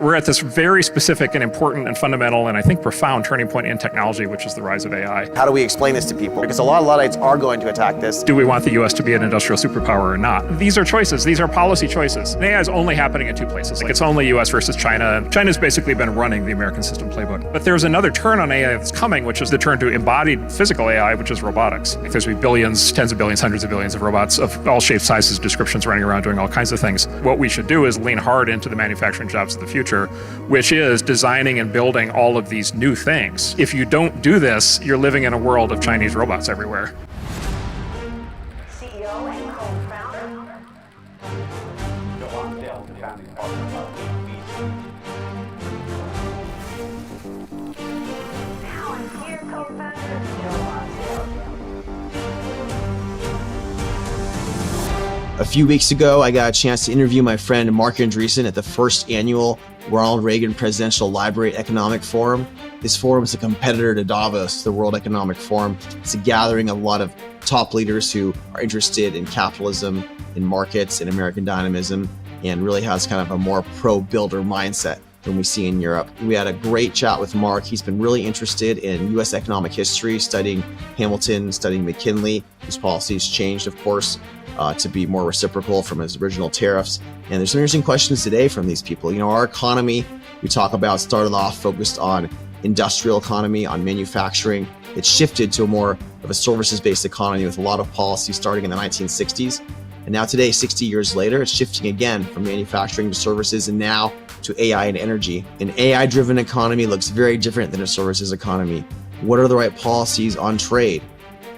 We're at this very specific and important and fundamental and I think profound turning point in technology, which is the rise of AI. How do we explain this to people? Because a lot of Luddites are going to attack this. Do we want the U.S. to be an industrial superpower or not? These are choices. These are policy choices. And AI is only happening in two places. It's only U.S. versus China. China's basically been running the American system playbook. But there's another turn on AI that's coming, which is the turn to embodied physical AI, which is robotics. There's going to be billions, tens of billions, hundreds of billions of robots of all shapes, sizes, descriptions running around doing all kinds of things. What we should do is lean hard into the manufacturing jobs of the future, which is designing and building all of these new things. If you don't do this, you're living in a world of Chinese robots everywhere. CEO and co-founder. Joe Lonsdale, the founding partner of Palantir co-founder Joe Lonsdale. A few weeks ago, I got a chance to interview my friend Marc Andreessen at the first annual Ronald Reagan Presidential Library Economic Forum. This forum is a competitor to Davos, the World Economic Forum. It's a gathering of a lot of top leaders who are interested in capitalism, in markets, in American dynamism, and really has kind of a more pro-builder mindset than we see in Europe. We had a great chat with Marc. He's been really interested in U.S. economic history, studying Hamilton, studying McKinley, whose policies changed, of course, to be more reciprocal from his original tariffs. And there's some interesting questions today from these people. You know, our economy, we talk about, started off focused on industrial economy, on manufacturing. It shifted to a more of a services-based economy with a lot of policy starting in the 1960s. And now today, 60 years later, it's shifting again from manufacturing to services and now to AI and energy. An AI-driven economy looks very different than a services economy. What are the right policies on trade,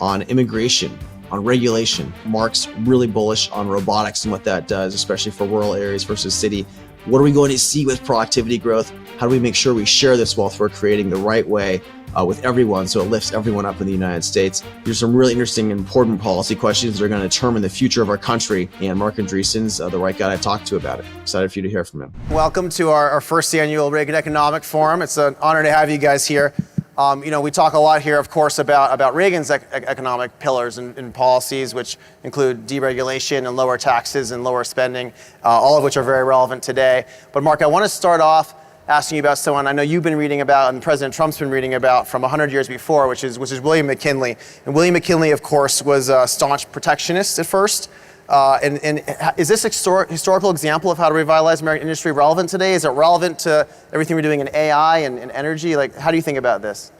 on immigration, on regulation? Marc's really bullish on robotics and what that does, especially for rural areas versus city. What are we going to see with productivity growth? How do we make sure we share this wealth we're creating the right way with everyone so it lifts everyone up in the United States? There's some really interesting and important policy questions that are going to determine the future of our country, and Marc Andreessen's the right guy to talk to about it. Excited for you to hear from him. Welcome to our first annual Reagan Economic Forum. It's an honor to have you guys here. We talk a lot here, of course, about Reagan's economic pillars and policies, which include deregulation and lower taxes and lower spending, all of which are very relevant today. But Marc, I want to start off asking you about someone I know you've been reading about and President Trump's been reading about from 100 years before, which is William McKinley. And William McKinley, of course, was a staunch protectionist at first. And is this historical example of how to revitalize American industry relevant today? Is it relevant to everything we're doing in AI and energy? Like, how do you think about this?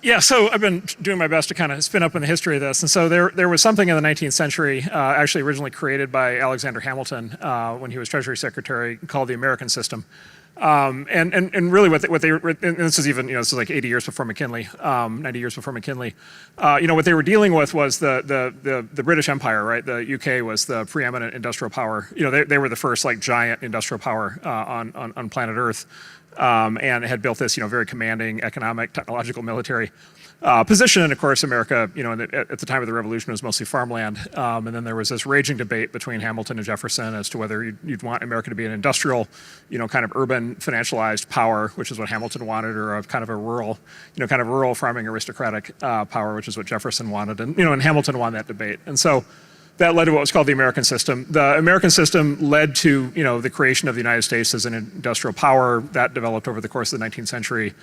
Yeah, so I've been doing my best to kind of spin up in the history of this. And so there was something in the 19th century, actually originally created by Alexander Hamilton when he was Treasury Secretary, called the American system. And really what they were, and this is even, this is like 80 years before McKinley, 90 years before McKinley. What they were dealing with was the British Empire, right? The UK was the preeminent industrial power. They were the first like giant industrial power on planet Earth. And had built this, very commanding economic, technological, military position. And of course, America, at the time of the Revolution, was mostly farmland. And then there was this raging debate between Hamilton and Jefferson as to whether you'd want America to be an industrial, kind of urban, financialized power, which is what Hamilton wanted, or a kind of a rural, rural farming aristocratic power, which is what Jefferson wanted. And Hamilton won that debate. And so that led to what was called the American system. The American system led to, the creation of the United States as an industrial power. That developed over the course of the 19th century.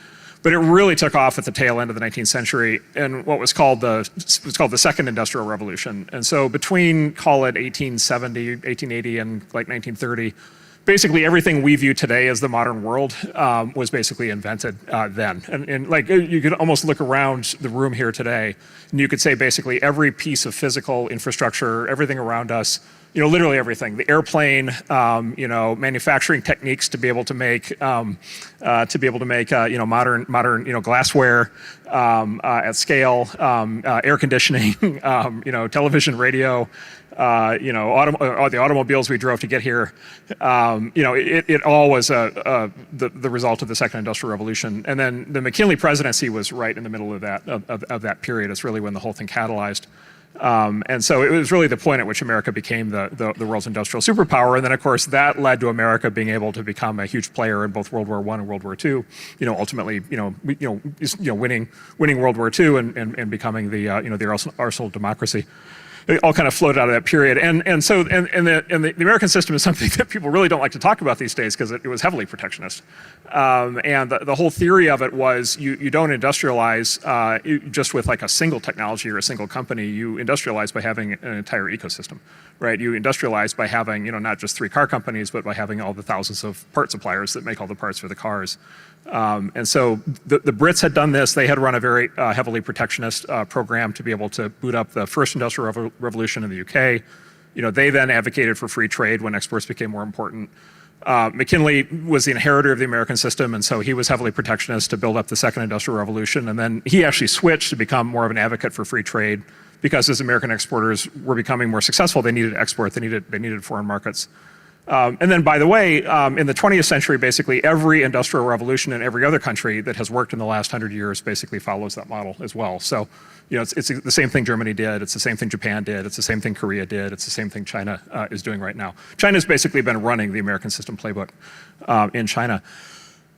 But it really took off at the tail end of the 19th century in what was called the Second Industrial Revolution. And so between, call it 1870, 1880, and like 1930, basically everything we view today as the modern world was basically invented then. And like you could almost look around the room here today, and you could say basically every piece of physical infrastructure, everything around us, literally everything. The airplane, manufacturing techniques to be able to make, modern, glassware at scale, air conditioning, television, radio. The automobiles we drove to get here, it all was the result of the Second Industrial Revolution. And then the McKinley presidency was right in the middle of that period. It's really when the whole thing catalyzed. And so it was really the point at which America became the world's industrial superpower. And then, of course, that led to America being able to become a huge player in both World War I and World War II. Ultimately, winning World War II and becoming the arsenal democracy. They all kind of floated out of that period. So the American system is something that people really don't like to talk about these days because it was heavily protectionist. And the whole theory of it was you don't industrialize just with like a single technology or a single company. You industrialize by having an entire ecosystem, right? You industrialize by having, not just 3 car companies, but by having all the thousands of part suppliers that make all the parts for the cars. And so the Brits had done this. They had run a very heavily protectionist program to be able to boot up the first industrial revolution in the UK. They then advocated for free trade when exports became more important. McKinley was the inheritor of the American system, and so he was heavily protectionist to build up the second industrial revolution. And then he actually switched to become more of an advocate for free trade because as American exporters were becoming more successful, they needed to export, they needed foreign markets. And then, by the way, in the 20th century, basically every industrial revolution in every other country that has worked in the last 100 years basically follows that model as well. So, it's the same thing Germany did, it's the same thing Japan did, it's the same thing Korea did, it's the same thing China is doing right now. China's basically been running the American system playbook in China.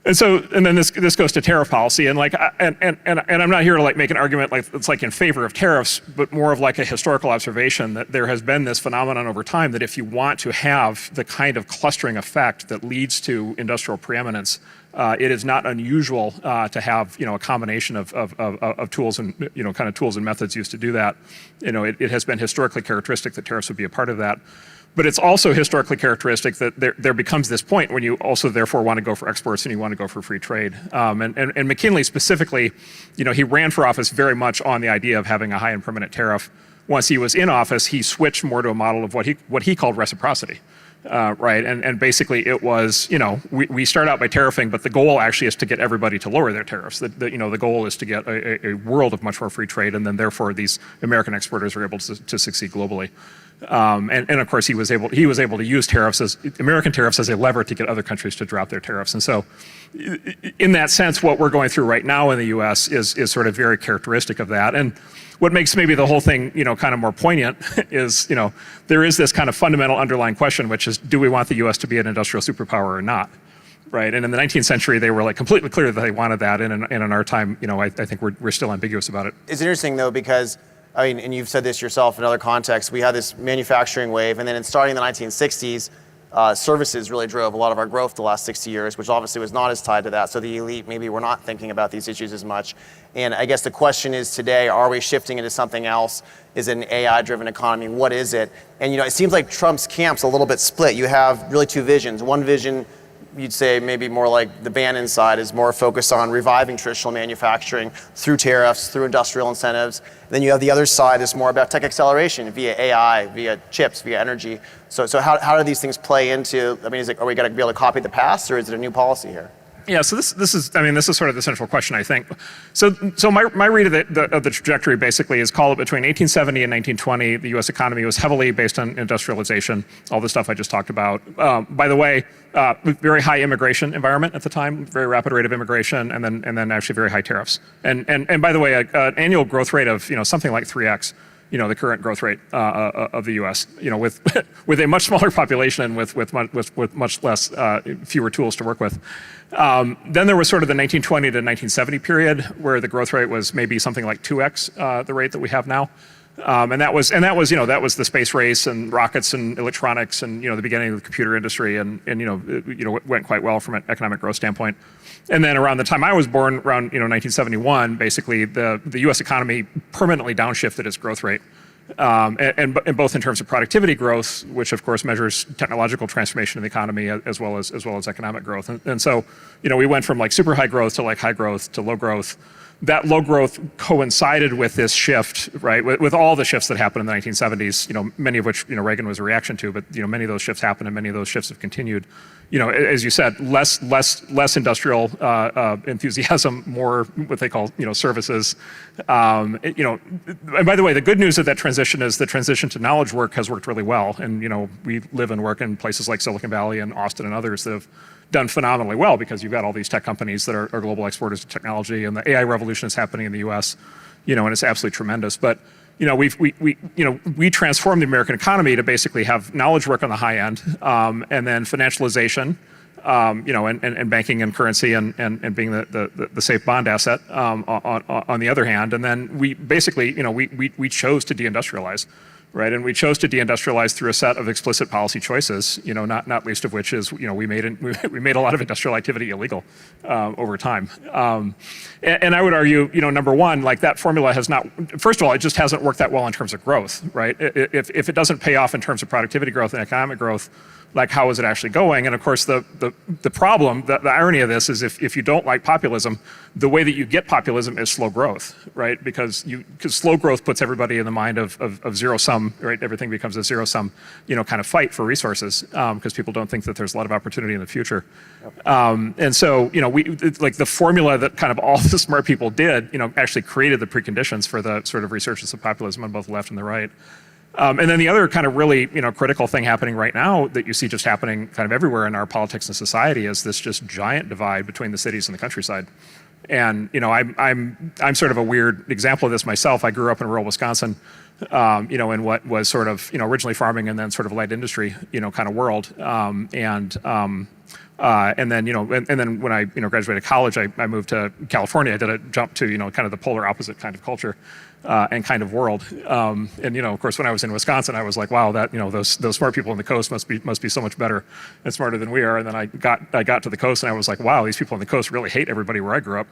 And then this goes to tariff policy, and I'm not here to make an argument like it's in favor of tariffs, but more of a historical observation that there has been this phenomenon over time that if you want to have the kind of clustering effect that leads to industrial preeminence, it is not unusual to have a combination of tools and kind of tools and methods used to do that. It has been historically characteristic that tariffs would be a part of that. But it's also historically characteristic that there becomes this point when you also therefore want to go for exports and you want to go for free trade. And McKinley specifically, he ran for office very much on the idea of having a high and permanent tariff. Once he was in office, he switched more to a model of what he called reciprocity. Right, and basically it was, we start out by tariffing, but the goal actually is to get everybody to lower their tariffs. The goal is to get a world of much more free trade, and then therefore these American exporters are able to succeed globally. And of course he was able to use American tariffs as a lever to get other countries to drop their tariffs. And so, in that sense, what we're going through right now in the U.S. is sort of very characteristic of that. And what makes maybe the whole thing, kind of more poignant is, there is this kind of fundamental underlying question, which is, do we want the U.S. to be an industrial superpower or not? Right, and in the 19th century, they were completely clear that they wanted that, and in our time, I think we're still ambiguous about it. It's interesting though because, and you've said this yourself in other contexts, we had this manufacturing wave, and then starting in the 1960s, services really drove a lot of our growth the last 60 years, which obviously was not as tied to that. So the elite maybe were not thinking about these issues as much. And I guess the question is today, are we shifting into something else? Is it an AI-driven economy? What is it? And it seems like Trump's camp's a little bit split. You have really 2 visions. One vision, you'd say maybe more like the Bannon side, is more focused on reviving traditional manufacturing through tariffs, through industrial incentives. Then you have the other side that's more about tech acceleration via AI, via chips, via energy. So how do these things play into, are we going to be able to copy the past, or is it a new policy here? Yeah, so this is sort of the central question, I think. So my read of the trajectory basically is call it between 1870 and 1920, the U.S. economy was heavily based on industrialization, all the stuff I just talked about. By the way, very high immigration environment at the time, very rapid rate of immigration, and then actually very high tariffs. And by the way, an annual growth rate of something like 3x. The current growth rate of the U.S. With a much smaller population and with much less fewer tools to work with. Then there was sort of the 1920 to 1970 period where the growth rate was maybe something like 2x the rate that we have now. And that was the space race and rockets and electronics and the beginning of the computer industry and it went quite well from an economic growth standpoint. And then around the time I was born, around 1971, basically the U.S. economy permanently downshifted its growth rate, and both in terms of productivity growth, which of course measures technological transformation of the economy, as well as economic growth. And so we went from super high growth to high growth to low growth. That low growth coincided with this shift, right? With all the shifts that happened in the 1970s, many of which Reagan was a reaction to, but many of those shifts happened, and many of those shifts have continued. As you said, less industrial enthusiasm, more what they call services. And by the way, the good news of that transition is the transition to knowledge work has worked really well, and we live and work in places like Silicon Valley and Austin and others that have done phenomenally well because you've got all these tech companies that are global exporters of technology, and the AI revolution is happening in the U.S. And it's absolutely tremendous. But we transformed the American economy to basically have knowledge work on the high end, and then financialization, and banking and currency and being the safe bond asset on the other hand. And then we basically we chose to deindustrialize. right? And we chose to deindustrialize through a set of explicit policy choices, not least of which is, we made a lot of industrial activity illegal over time. And I would argue, number one, like that formula has not, first of all, it just hasn't worked that well in terms of growth, right? If it doesn't pay off in terms of productivity growth and economic growth, like how is it actually going? And of course, the problem, the irony of this is if you don't like populism, the way that you get populism is slow growth, right? Because slow growth puts everybody in the mind of zero sum, right? Everything becomes a zero sum, kind of fight for resources because people don't think that there's a lot of opportunity in the future. And so, like the formula that kind of all the smart people did, actually created the preconditions for the sort of resurgence of populism on both the left and the right. And then the other kind of really, critical thing happening right now that you see just happening kind of everywhere in our politics and society is this just giant divide between the cities and the countryside. And I'm sort of a weird example of this myself. I grew up in rural Wisconsin, in what was sort of originally farming and then sort of light industry, kind of world. And then when I graduated college, I moved to California. I did a jump to kind of the polar opposite kind of culture and kind of world. And of course, when I was in Wisconsin, I was like, wow, that those smart people on the coast must be so much better and smarter than we are. And then I got to the coast and I was like, wow, these people on the coast really hate everybody where I grew up.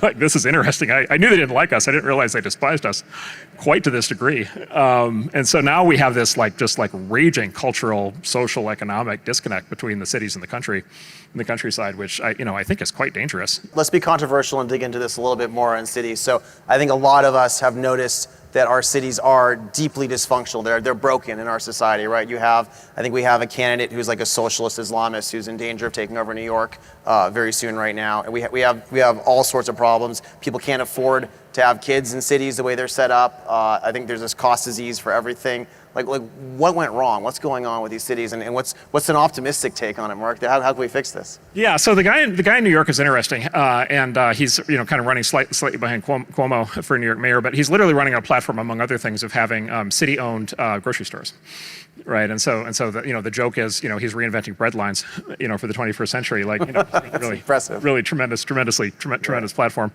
Like this is interesting. I knew they didn't like us. I didn't realize they despised us quite to this degree. And so now we have this just raging cultural, social, economic disconnect between the cities and the countryside, which I think is quite dangerous. Let's be controversial and dig into this a little bit more on cities. So I think a lot of us have noticed that our cities are deeply dysfunctional. They're broken in our society, right? I think we have a candidate who's like a socialist Islamist who's in danger of taking over New York very soon right now. And we have all sorts of problems. People can't afford to have kids in cities the way they're set up. I think there's this cost disease for everything. Like what went wrong? What's going on with these cities? And what's an optimistic take on it, Mark? How can we fix this? Yeah, so the guy in New York is interesting, and he's kind of running slightly behind Cuomo for New York mayor, but he's literally running on a platform, among other things, of having city-owned grocery stores, right? And so the joke is he's reinventing bread lines, for the 21st century, like really impressive, really tremendous platform.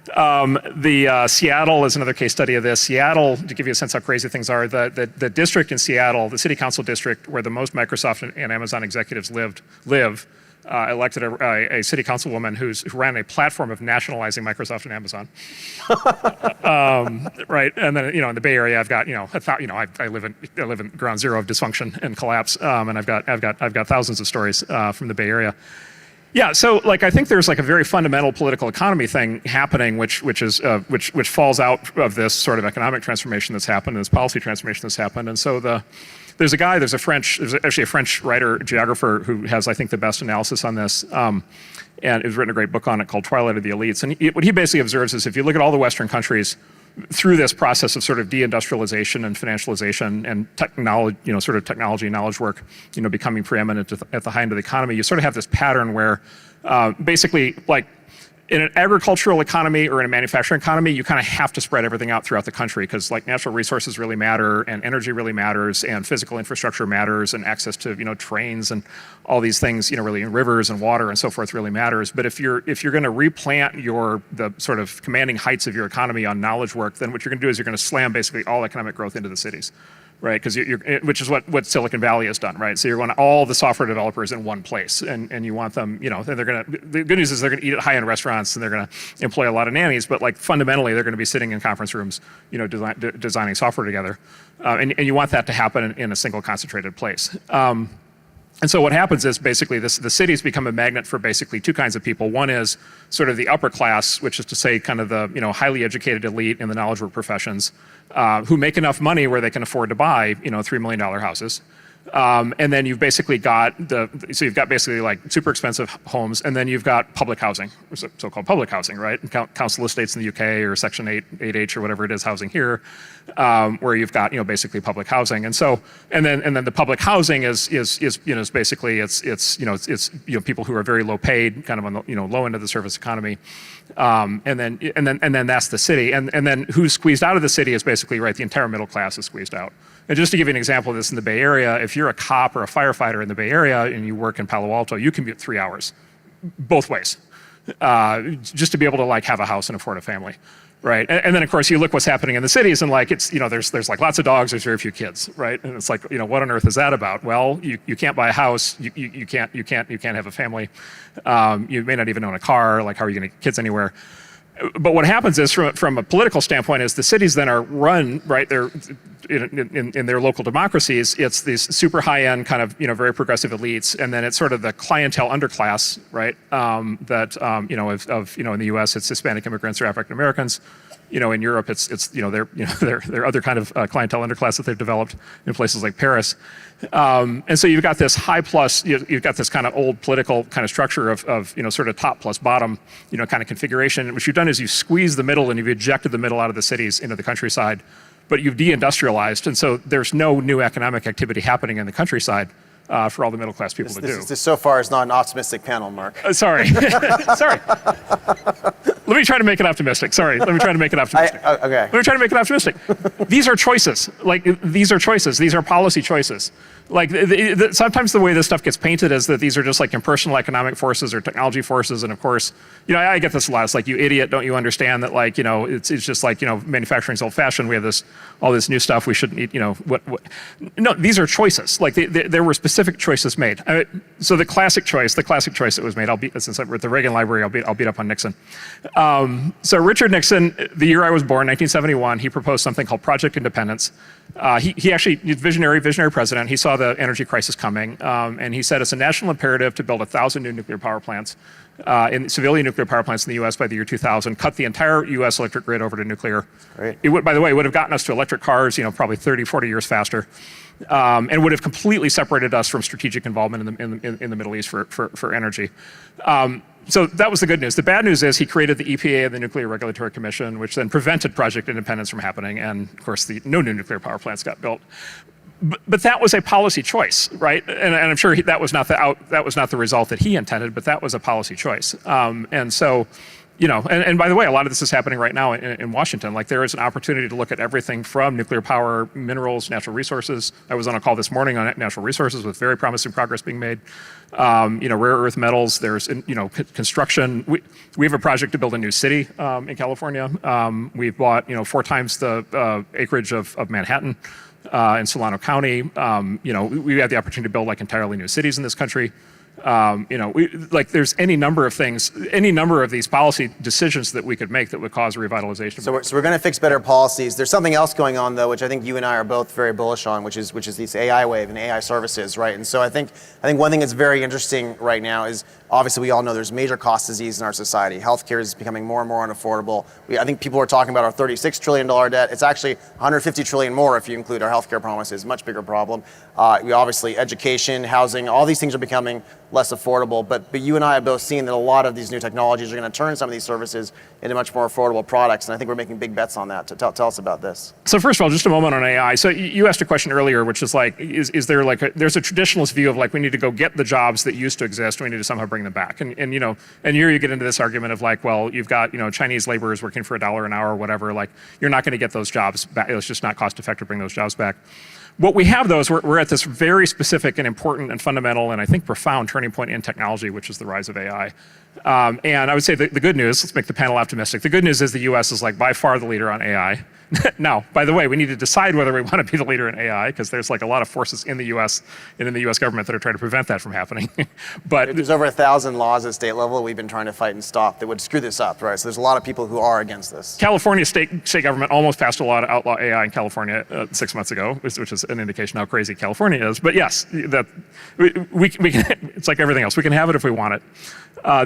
Seattle is another case study of this. Seattle, to give you a sense how crazy things are, the district in Seattle, the city council district where the most Microsoft and Amazon executives live, elected a city councilwoman who ran a platform of nationalizing Microsoft and Amazon. Right, and then in the Bay Area, I've got I live in ground zero of dysfunction and collapse, and I've got thousands of stories from the Bay Area. Yeah, so I think there's a very fundamental political economy thing happening, which falls out of this sort of economic transformation that's happened, this policy transformation that's happened, and so there's actually a French writer, geographer who has, I think, the best analysis on this, and has written a great book on it called Twilight of the Elites. And what he basically observes is if you look at all the Western countries through this process of sort of deindustrialization and financialization and technology, sort of technology and knowledge work, becoming preeminent at the high end of the economy, you sort of have this pattern where basically in an agricultural economy or in a manufacturing economy, you kind of have to spread everything out throughout the country because natural resources really matter and energy really matters and physical infrastructure matters and access to trains and all these things, really rivers and water and so forth really matters. But if you're going to replant the sort of commanding heights of your economy on knowledge work, then what you're going to do is you're going to slam basically all economic growth into the cities. Right, because which is what Silicon Valley has done, right? So you're going to all the software developers in one place, and you want them, the good news is they're going to eat at high-end restaurants and they're going to employ a lot of nannies, but fundamentally they're going to be sitting in conference rooms, designing software together, and you want that to happen in a single concentrated place. And so what happens is basically the cities become a magnet for basically two kinds of people. One is sort of the upper class, which is to say kind of the highly educated elite in the knowledge work professions, who make enough money where they can afford to buy $3 million houses. And then you've basically got you've got basically super expensive homes, and then you've got public housing, so-called public housing, right? Council estates in the UK or Section 8H or whatever it is housing here, where you've got basically public housing, and then the public housing is basically it's people who are very low paid, kind of on the low end of the service economy, and then that's the city, and then who's squeezed out of the city is basically the entire middle class is squeezed out. And just to give you an example of this in the Bay Area, if you're a cop or a firefighter in the Bay Area and you work in Palo Alto, you commute 3 hours, both ways, just to be able to have a house and afford a family, right? And then of course you look what's happening in the cities, and like it's there's like lots of dogs, there's very few kids, right? And it's like what on earth is that about? Well, you can't buy a house, you can't have a family, you may not even own a car. Like how are you going to get kids anywhere? But what happens is, from a political standpoint, is the cities then are run, right? They're in their local democracies. It's these super high-end kind of very progressive elites, and then it's sort of the clientele underclass, right? In the U.S. it's Hispanic immigrants or African Americans. In Europe it's they're other kind of clientele underclass that they've developed in places like Paris. And so you've got this high plus, you've got this kind of old political kind of structure of sort of top plus bottom, kind of configuration. What you've done is you squeeze the middle and you've ejected the middle out of the cities into the countryside, but you've deindustrialized. And so there's no new economic activity happening in the countryside for all the middle class people to do. This so far is not an optimistic panel, Mark. Sorry. Sorry. Let me try to make it optimistic. Sorry. Let me try to make it optimistic. Okay. Let me try to make it optimistic. These are choices. These are choices. These are policy choices. Sometimes the way this stuff gets painted is that these are just like impersonal economic forces or technology forces. And of course, I get this a lot. It's like, you idiot, don't you understand that it's just like, manufacturing's old fashioned. We have all this new stuff we shouldn't eat, what. No, these are choices. Like there were specific choices made. So the classic choice that was made, since we're at the Reagan Library, I'll beat up on Nixon. So Richard Nixon, the year I was born, 1971, he proposed something called Project Independence. He's visionary president. He saw the energy crisis coming, and he said it's a national imperative to build 1,000 new nuclear power plants, civilian nuclear power plants in the U.S. by the year 2000, cut the entire U.S. electric grid over to nuclear. Right. It would, by the way, would have gotten us to electric cars, probably 30, 40 years faster, and would have completely separated us from strategic involvement in the Middle East for energy. So that was the good news. The bad news is he created the EPA and the Nuclear Regulatory Commission, which then prevented Project Independence from happening, and of course no new nuclear power plants got built. But that was a policy choice, right? And I'm sure that was not the result that he intended, but that was a policy choice. And so, and by the way, a lot of this is happening right now in Washington. Like, there is an opportunity to look at everything from nuclear power, minerals, natural resources. I was on a call this morning on natural resources with very promising progress being made. Rare earth metals. There's construction. We have a project to build a new city in California. We've bought 4 times the acreage of Manhattan. In Solano County, we have the opportunity to build entirely new cities in this country. There's any number of things, any number of these policy decisions that we could make that would cause revitalization. So we're going to fix better policies. There's something else going on, though, which I think you and I are both very bullish on, which is this AI wave and AI services, right? And so I think one thing that's very interesting right now is, obviously we all know there's major cost disease in our society. Healthcare is becoming more and more unaffordable. I think people are talking about our $36 trillion debt. It's actually $150 trillion more if you include our healthcare promises. Much bigger problem. We obviously, education, housing, all these things are becoming less affordable. But you and I have both seen that a lot of these new technologies are going to turn some of these services into much more affordable products. And I think we're making big bets on that. Tell us about this. So first of all, just a moment on AI. So you asked a question earlier, which is is there there's a traditionalist view of we need to go get the jobs that used to exist. We need to somehow bring them back. And here you get into this argument of well, you've got, Chinese laborers working for $1 an hour or whatever. You're not going to get those jobs back. It's just not cost effective to bring those jobs back. What we have, though, is we're at this very specific and important and fundamental and I think profound turning point in technology, which is the rise of AI. And I would say the good news, let's make the panel optimistic. The good news is the US is by far the leader on AI. Now, by the way, we need to decide whether we want to be the leader in AI, because there's a lot of forces in the US and in the US government that are trying to prevent that from happening. But there's over 1,000 laws at state level we've been trying to fight and stop that would screw this up, right? So there's a lot of people who are against this. California state government almost passed a law to outlaw AI in California 6 months ago, which is an indication how crazy California is. But yes, that we can, it's like everything else. We can have it if we want it.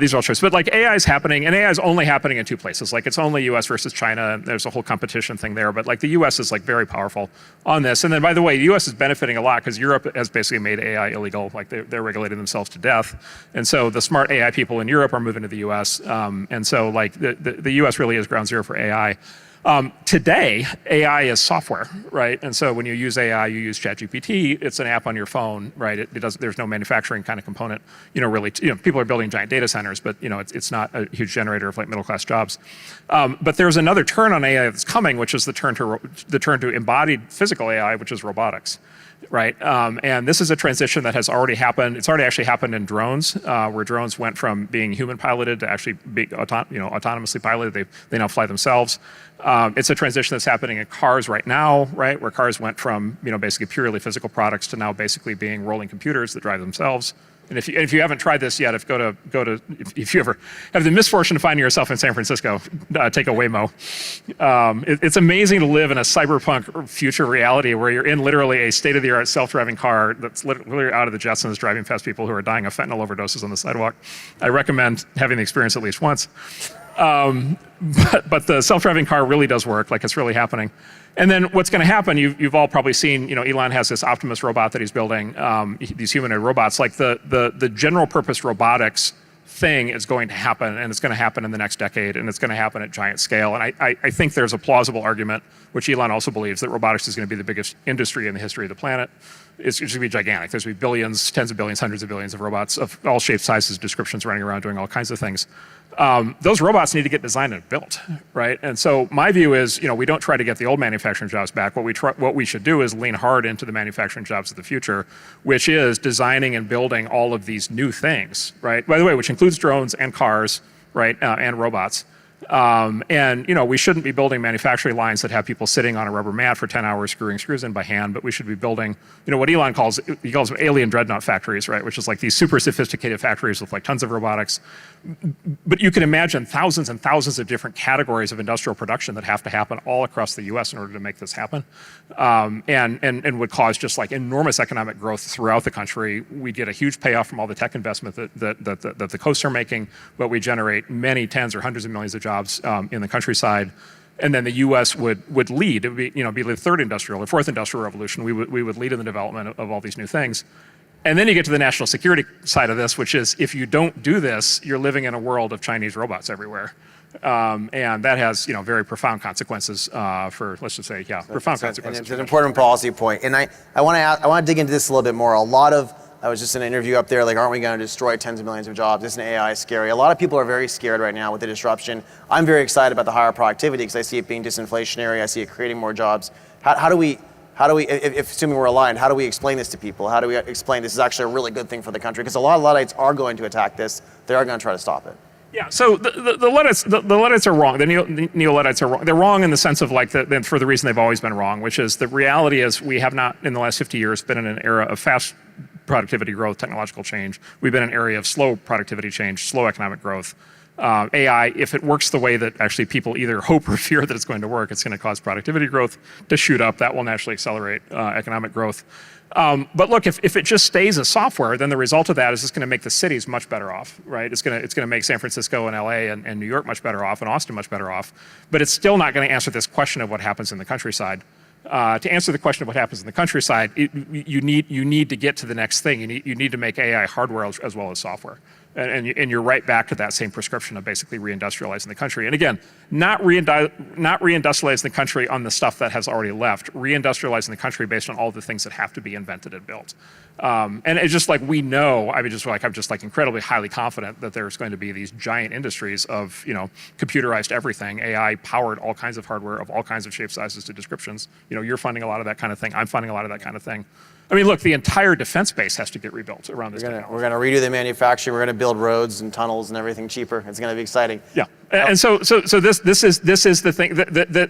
These are all choices. But AI is happening, and AI is only happening in 2 places. It's only US versus China, and there's a whole competition thing there. But the US is very powerful on this. And then, by the way, the US is benefiting a lot because Europe has basically made AI illegal. They're regulating themselves to death. And so the smart AI people in Europe are moving to the US. And so the US really is ground zero for AI. Today, AI is software, right? And so when you use AI, you use ChatGPT. It's an app on your phone, right? There's no manufacturing kind of component. Really, people are building giant data centers, but it's not a huge generator of middle class jobs. But there's another turn on AI that's coming, which is the turn to embodied physical AI, which is robotics. right? And this is a transition that has already happened. It's already actually happened in drones, where drones went from being human piloted to actually being autonomously piloted. They now fly themselves. It's a transition that's happening in cars right now, right? Where cars went from basically purely physical products to now basically being rolling computers that drive themselves. And if you haven't tried this yet, if you ever have the misfortune of finding yourself in San Francisco, take a Waymo. It's amazing to live in a cyberpunk future reality where you're in literally a state-of-the-art self-driving car that's literally out of the Jetsons driving past people who are dying of fentanyl overdoses on the sidewalk. I recommend having the experience at least once. But the self-driving car really does work, like it's really happening. And then what's going to happen, you've all probably seen, Elon has this Optimus robot that he's building, these humanoid robots. Like the general purpose robotics thing is going to happen, and it's going to happen in the next decade, and it's going to happen at giant scale. And I think there's a plausible argument, which Elon also believes, that robotics is going to be the biggest industry in the history of the planet. It's going to be gigantic. There's going to be billions, tens of billions, hundreds of billions of robots of all shapes, sizes, descriptions running around doing all kinds of things. Those robots need to get designed and built, right? And so my view is, we don't try to get the old manufacturing jobs back. What we should do is lean hard into the manufacturing jobs of the future, which is designing and building all of these new things, right? By the way, which includes drones and cars, right, and robots. And we shouldn't be building manufacturing lines that have people sitting on a rubber mat for 10 hours screwing screws in by hand, but we should be building, what Elon calls them alien dreadnought factories, right? Which is like these super sophisticated factories with like tons of robotics. But you can imagine thousands and thousands of different categories of industrial production that have to happen all across the US in order to make this happen. And would cause just like enormous economic growth throughout the country. We get a huge payoff from all the tech investment that the coasts are making, but we generate many tens or hundreds of millions of jobs in the countryside. And then the U.S. would lead. It would be the third industrial or fourth industrial revolution. We would lead in the development of all these new things. And then you get to the national security side of this, which is if you don't do this, you're living in a world of Chinese robots everywhere. And that has very profound consequences for, let's just say, profound consequences. And it's an important policy point. And I want to dig into this a little bit more. I was just in an interview up there, like, aren't we going to destroy tens of millions of jobs? Isn't AI scary? A lot of people are very scared right now with the disruption. I'm very excited about the higher productivity because I see it being disinflationary. I see it creating more jobs. How do we, if assuming we're aligned, how do we explain this to people? How do we explain this is actually a really good thing for the country? Because a lot of Luddites are going to attack this. They are going to try to stop it. Yeah, so the Luddites are wrong. The neo-Luddites are wrong. They're wrong in the sense of for the reason they've always been wrong, which is the reality is we have not, in the last 50 years, been in an era of fast productivity growth, technological change. We've been in an area of slow productivity change, slow economic growth. AI, if it works the way that actually people either hope or fear that it's going to work, it's going to cause productivity growth to shoot up. That will naturally accelerate economic growth. But look, if it just stays as software, then the result of that is it's going to make the cities much better off, right? It's going to make San Francisco and LA and New York much better off and Austin much better off. But it's still not going to answer this question of what happens in the countryside. To answer the question of what happens in the countryside, you need to get to the next thing. You need to make AI hardware as well as software. And you're right back to that same prescription of basically reindustrializing the country. And again, not reindustrializing the country on the stuff that has already left, reindustrializing the country based on all the things that have to be invented and built. And it's just like we know, I'm just incredibly highly confident that there's going to be these giant industries of, computerized everything, AI powered all kinds of hardware of all kinds of shapes, sizes to descriptions. You're funding a lot of that kind of thing. I'm funding a lot of that kind of thing. I mean, look, the entire defense base has to get rebuilt around this technology. We're going to redo the manufacturing. We're going to build roads and tunnels and everything cheaper. It's going to be exciting. Yeah, and so this is the thing.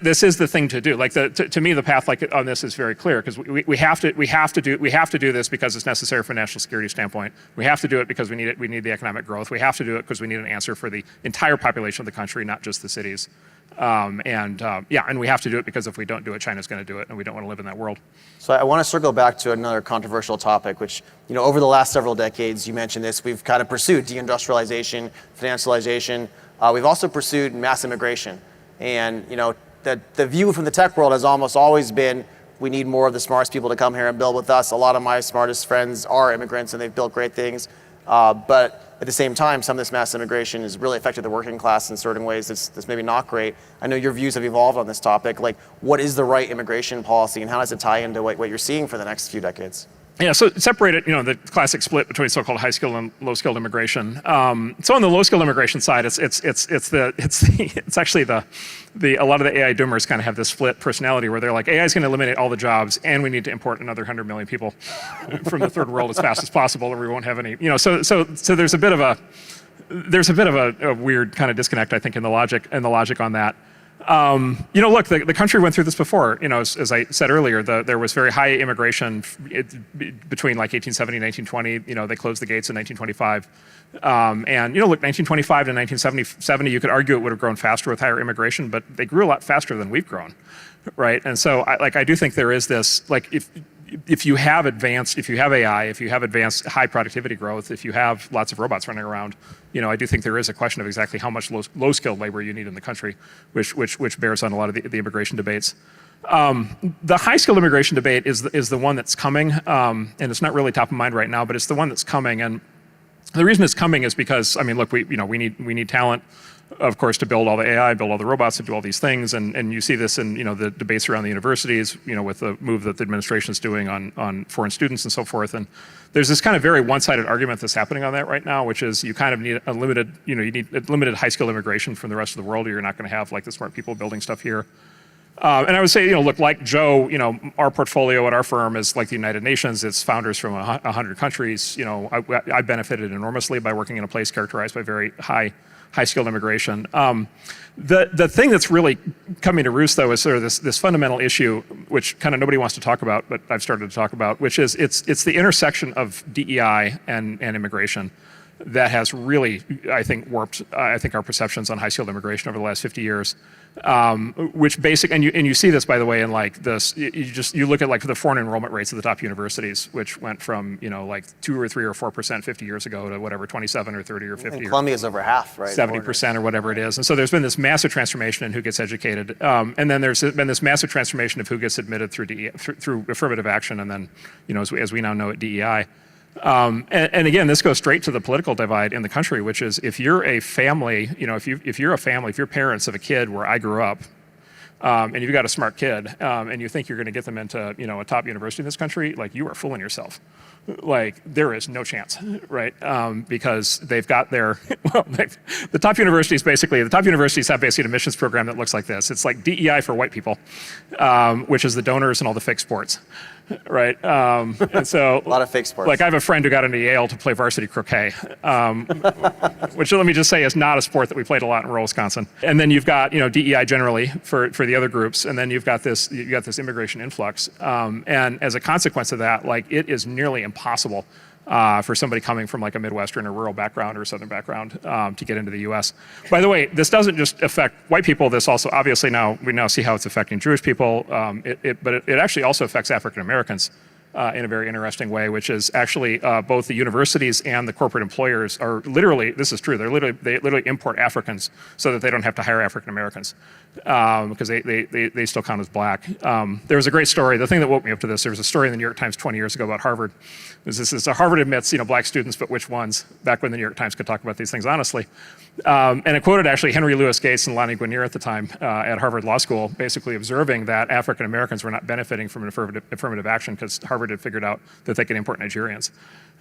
This is the thing to do. Like to me, the path on this is very clear because we have to do this because it's necessary from a national security standpoint. We have to do it because we need the economic growth. We have to do it because we need an answer for the entire population of the country, not just the cities. And we have to do it because if we don't do it, China's going to do it, and we don't want to live in that world. So I want to circle back to another controversial topic, which, over the last several decades, you mentioned this, we've kind of pursued deindustrialization, financialization. We've also pursued mass immigration. And, the view from the tech world has almost always been, we need more of the smartest people to come here and build with us. A lot of my smartest friends are immigrants, and they've built great things. But at the same time, some of this mass immigration has really affected the working class in certain ways that's maybe not great. I know your views have evolved on this topic. Like, what is the right immigration policy and how does it tie into what you're seeing for the next few decades? Yeah, so separated, the classic split between so-called high-skilled and low-skilled immigration. So on the low-skilled immigration side, it's actually a lot of the AI doomers kind of have this split personality where they're like, AI is going to eliminate all the jobs, and we need to import another 100 million people from the third world as fast as possible, or we won't have any. So there's a bit of a weird kind of disconnect, I think, in the logic on that. Look, the country went through this before. As I said earlier, there was very high immigration between like 1870 and 1920. They closed the gates in 1925. And look, 1925 to 1970, you could argue it would have grown faster with higher immigration, but they grew a lot faster than we've grown, right? And so I do think there is this, like, if you have AI, if you have advanced high productivity growth, if you have lots of robots running around, I do think there is a question of exactly how much low-skilled labor you need in the country, which bears on a lot of the immigration debates. The high-skilled immigration debate is the one that's coming, and it's not really top of mind right now, but it's the one that's coming. And the reason it's coming is because, look, we need talent, of course, to build all the AI, build all the robots, to do all these things, and you see this in the debates around the universities, with the move that the administration is doing on foreign students and so forth. And there's this kind of very one-sided argument that's happening on that right now, which is you kind of need you need limited high-skilled immigration from the rest of the world, or you're not going to have like the smart people building stuff here. And I would say, look, like Joe, our portfolio at our firm is like the United Nations. It's founders from 100 countries. I benefited enormously by working in a place characterized by very high-skilled immigration. The thing that's really coming to roost, though, is sort of this fundamental issue, which kind of nobody wants to talk about, but I've started to talk about, which is it's the intersection of DEI and immigration that has really, I think, warped our perceptions on high-skilled immigration over the last 50 years. Which and you see this, by the way, in like this. You look at like the foreign enrollment rates of the top universities, which went from like 2 or 3 or 4% 50 years ago to whatever 27 or 30 or 50. And Columbia's over half, right? 70% or whatever it is. And so there's been this massive transformation in who gets educated, and then there's been this massive transformation of who gets admitted through affirmative action, and then as we now know it, DEI. And again, this goes straight to the political divide in the country, which is if you're a family, if you're parents of a kid where I grew up, and you've got a smart kid, and you think you're going to get them into, a top university in this country, like you are fooling yourself. Like there is no chance, right? Because they've got the top universities have basically an admissions program that looks like this. It's like DEI for white people, which is the donors and all the fake sports. Right, and so a lot of fake sports. Like I have a friend who got into Yale to play varsity croquet, which let me just say is not a sport that we played a lot in rural Wisconsin. And then you've got DEI generally for the other groups, and then you've got this immigration influx, and as a consequence of that, like it is nearly impossible for somebody coming from like a Midwestern or rural background or Southern background to get into the U.S. By the way, this doesn't just affect white people. This also, obviously, we now see how it's affecting Jewish people, but it actually also affects African Americans in a very interesting way, which is actually both the universities and the corporate employers are literally, this is true, they literally import Africans so that they don't have to hire African Americans because they still count as black. There was a great story, the thing that woke me up to this, there was a story in the New York Times 20 years ago about Harvard. Harvard admits, black students, but which ones? Back when the New York Times could talk about these things honestly. And it quoted actually Henry Louis Gates and Lonnie Guinier at the time at Harvard Law School, basically observing that African Americans were not benefiting from an affirmative action because Harvard had figured out that they could import Nigerians.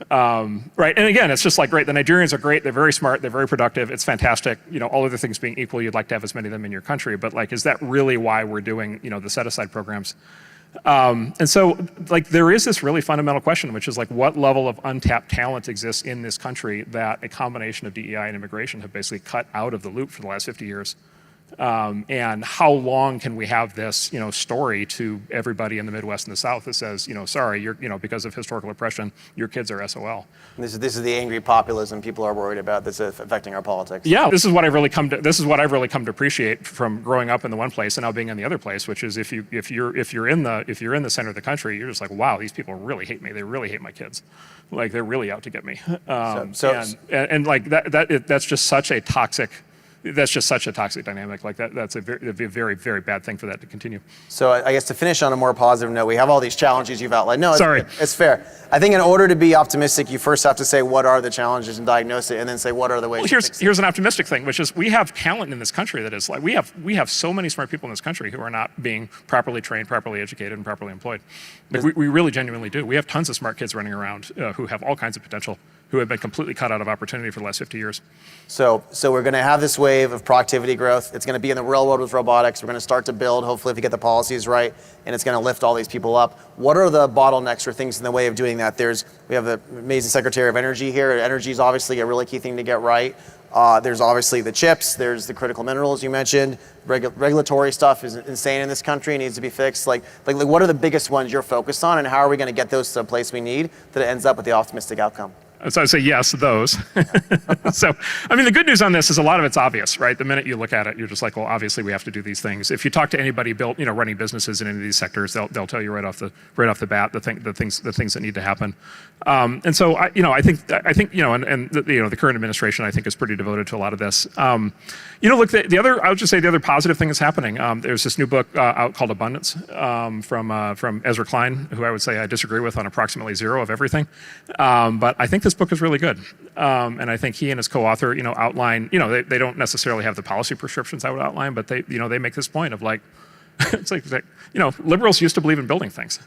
Right, and again, it's just like, great, the Nigerians are great, they're very smart, they're very productive, it's fantastic, all other things being equal, you'd like to have as many of them in your country, but like, is that really why we're doing, the set-aside programs? And so, like, there is this really fundamental question, which is like, what level of untapped talent exists in this country that a combination of DEI and immigration have basically cut out of the loop for the last 50 years? And how long can we have this, story to everybody in the Midwest and the South that says, sorry, you're, because of historical oppression, your kids are SOL. This is the angry populism people are worried about that's affecting our politics. Yeah, this is what I've really come to appreciate from growing up in the one place and now being in the other place, which is if you're in the center of the country, you're just like, wow, these people really hate me. They really hate my kids. Like they're really out to get me. And like that's just such a toxic that's just such a toxic dynamic. Like that's it'd be a very, very bad thing for that to continue. So I guess to finish on a more positive note, we have all these challenges you've outlined. No, Sorry. It's fair. I think in order to be optimistic, you first have to say what are the challenges and diagnose it, and then say what are the ways. Well, here's an optimistic thing, which is we have talent in this country that is like we have so many smart people in this country who are not being properly trained, properly educated, and properly employed. Like we really genuinely do. We have tons of smart kids running around who have all kinds of potential, who have been completely cut out of opportunity for the last 50 years. So we're going to have this wave of productivity growth. It's going to be in the real world with robotics. We're going to start to build, hopefully, if you get the policies right, and it's going to lift all these people up. What are the bottlenecks or things in the way of doing that? We have the amazing Secretary of Energy here. Energy is obviously a really key thing to get right. There's obviously the chips. There's the critical minerals you mentioned. Regulatory stuff is insane in this country. It needs to be fixed. Like what are the biggest ones you're focused on, and how are we going to get those to a place we need that it ends up with the optimistic outcome? So I'd say yes, those. So, I mean, the good news on this is a lot of it's obvious, right? The minute you look at it, you're just like, well, obviously we have to do these things. If you talk to anybody running businesses in any of these sectors, they'll tell you right off the bat the things that need to happen. And so I think the current administration I think is pretty devoted to a lot of this. Look, I would just say the other positive thing that's happening. There's this new book out called Abundance from Ezra Klein, who I would say I disagree with on approximately zero of everything, but I think this book is really good, and I think he and his co-author, outline. They don't necessarily have the policy prescriptions I would outline, but they make this point of like, it's like liberals used to believe in building things,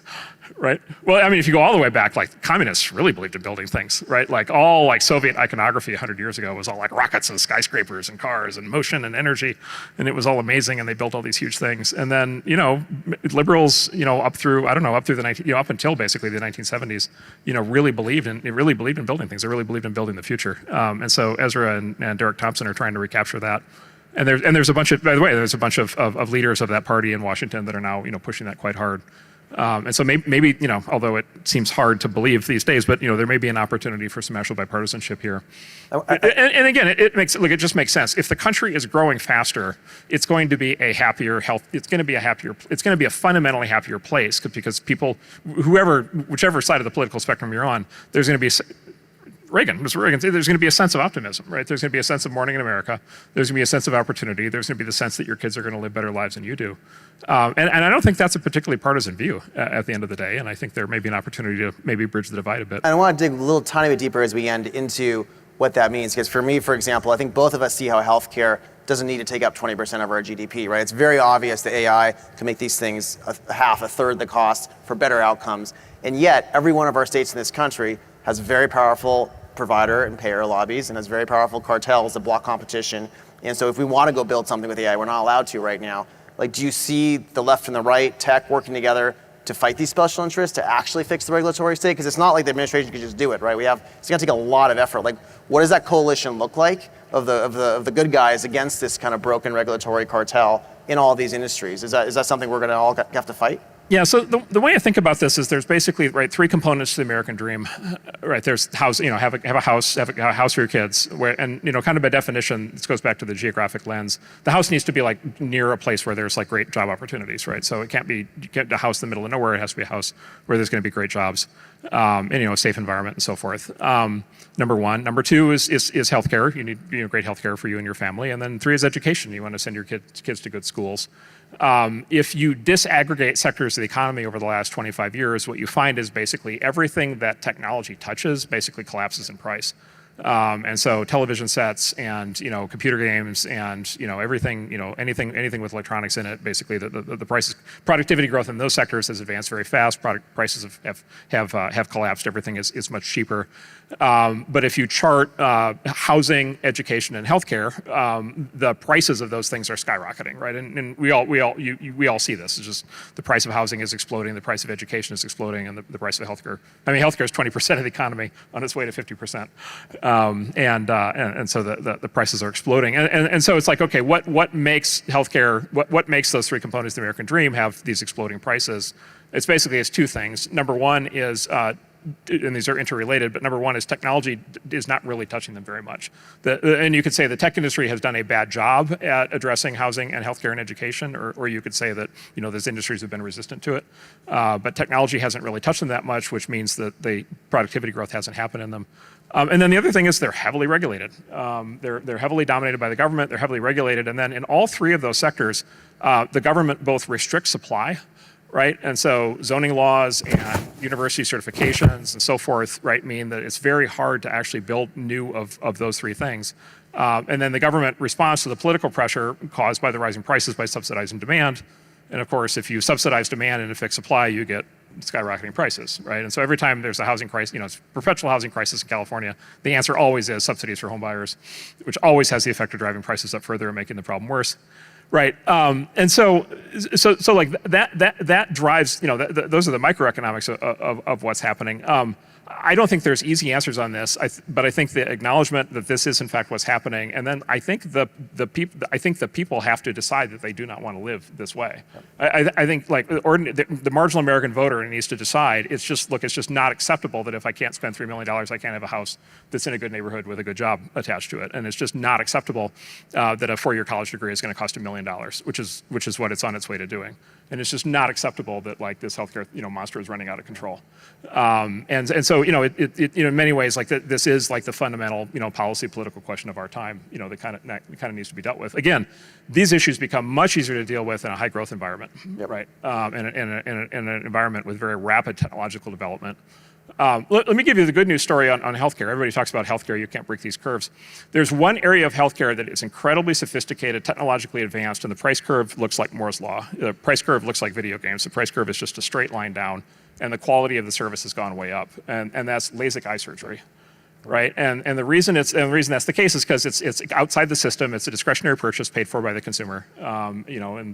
right? Well, I mean, if you go all the way back, like communists really believed in building things, right? Like all like Soviet iconography 100 years ago was all like rockets and skyscrapers and cars and motion and energy, and it was all amazing, and they built all these huge things. And then liberals, up until basically the 1970s, really believed in building things. They really believed in building the future. And so Ezra and Derek Thompson are trying to recapture that. And there's a bunch of, by the way, there's a bunch of leaders of that party in Washington that are now pushing that quite hard. And so maybe although it seems hard to believe these days, but there may be an opportunity for some actual bipartisanship here. And again, it just makes sense. If the country is growing faster, it's going to be a happier health. It's going to be a fundamentally happier place because people, whichever side of the political spectrum you're on, there's going to be. Mr. Reagan, there's going to be a sense of optimism, right? There's going to be a sense of morning in America. There's going to be a sense of opportunity. There's going to be the sense that your kids are going to live better lives than you do. And I don't think that's a particularly partisan view at the end of the day. And I think there may be an opportunity to maybe bridge the divide a bit. And I want to dig a little tiny bit deeper as we end into what that means. Because for me, for example, I think both of us see how healthcare doesn't need to take up 20% of our GDP, right? It's very obvious that AI can make these things a third the cost for better outcomes. And yet, every one of our states in this country has very powerful provider and payer lobbies and has very powerful cartels that block competition. And so if we want to go build something with AI, we're not allowed to right now. Like, do you see the left and the right, tech working together to fight these special interests, to actually fix the regulatory state? Because it's not like the administration could just do it, right? It's going to take a lot of effort. Like, what does that coalition look like of the good guys against this kind of broken regulatory cartel in all these industries? Is that something we're going to all have to fight? Yeah, so the way I think about this is there's basically three components to the American dream, right? There's house, have a house for your kids, and kind of by definition, this goes back to the geographic lens. The house needs to be like near a place where there's like great job opportunities, right? So it can't be a house in the middle of nowhere. It has to be a house where there's going to be great jobs, and a safe environment and so forth. Number one. Number two is healthcare. You need great healthcare for you and your family, and then three is education. You want to send your kids to good schools. If you disaggregate sectors of the economy over the last 25 years, what you find is basically everything that technology touches basically collapses in price. And so television sets and computer games and everything anything with electronics in it, basically the prices, productivity growth in those sectors has advanced very fast. Product prices have collapsed. Everything is much cheaper. But if you chart housing, education, and healthcare, the prices of those things are skyrocketing, right? And we all see this. It's just the price of housing is exploding, the price of education is exploding, and the price of healthcare. I mean, healthcare is 20% of the economy on its way to 50%, and so the prices are exploding. And so it's like, okay, what makes healthcare? What makes those three components of the American dream have these exploding prices? It's two things. Number one is and these are interrelated, but number one is technology is not really touching them very much. And you could say the tech industry has done a bad job at addressing housing and healthcare and education, or you could say that those industries have been resistant to it. But technology hasn't really touched them that much, which means that the productivity growth hasn't happened in them. And then the other thing is they're heavily regulated. They're heavily dominated by the government, they're heavily regulated, and then in all three of those sectors, the government both restricts supply, right? And so zoning laws and university certifications and so forth, right, mean that it's very hard to actually build new of those three things. And then the government responds to the political pressure caused by the rising prices by subsidizing demand. And of course, if you subsidize demand and affix supply, you get skyrocketing prices, right? And so every time there's a housing crisis, it's perpetual housing crisis in California, the answer always is subsidies for home buyers, which always has the effect of driving prices up further and making the problem worse. Right, and so like that drives, those are the microeconomics of what's happening. I don't think there's easy answers on this, but I think the acknowledgement that this is in fact what's happening, and then I think the people have to decide that they do not want to live this way. I think like the marginal American voter needs to decide. It's just not acceptable that if I can't spend $3 million, I can't have a house that's in a good neighborhood with a good job attached to it, and it's just not acceptable that a 4-year college degree is going to cost $1 million, which is what it's on its way to doing. And it's just not acceptable that like this healthcare monster is running out of control. And so in many ways like this is like the fundamental policy political question of our time. That kind of needs to be dealt with. Again, these issues become much easier to deal with in a high growth environment, yep. Right? In an environment with very rapid technological development. Let me give you the good news story on healthcare. Everybody talks about healthcare. You can't break these curves. There's one area of healthcare that is incredibly sophisticated, technologically advanced, and the price curve looks like Moore's law. The price curve looks like video games. The price curve is just a straight line down, and the quality of the service has gone way up. And that's LASIK eye surgery. Right, and the reason that's the case is because it's outside the system. It's a discretionary purchase paid for by the consumer. And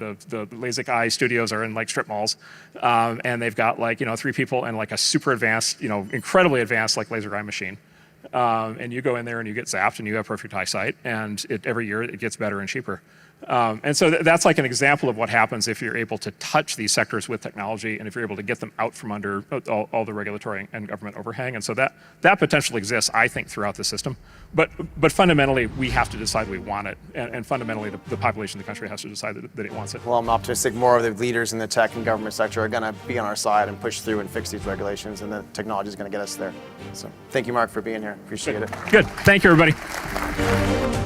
the LASIK eye studios are in like strip malls, and they've got like 3 people and like a super advanced, incredibly advanced like laser eye machine. And you go in there and you get zapped and you have perfect eyesight, and every year it gets better and cheaper. And so that's like an example of what happens if you're able to touch these sectors with technology and if you're able to get them out from under all the regulatory and government overhang. And so that potential exists, I think, throughout the system. But fundamentally, we have to decide we want it. And fundamentally, the population of the country has to decide that it wants it. Well, I'm optimistic more of the leaders in the tech and government sector are going to be on our side and push through and fix these regulations, and the technology is going to get us there. So thank you, Mark, for being here. Appreciate it. Good. Thank you, everybody.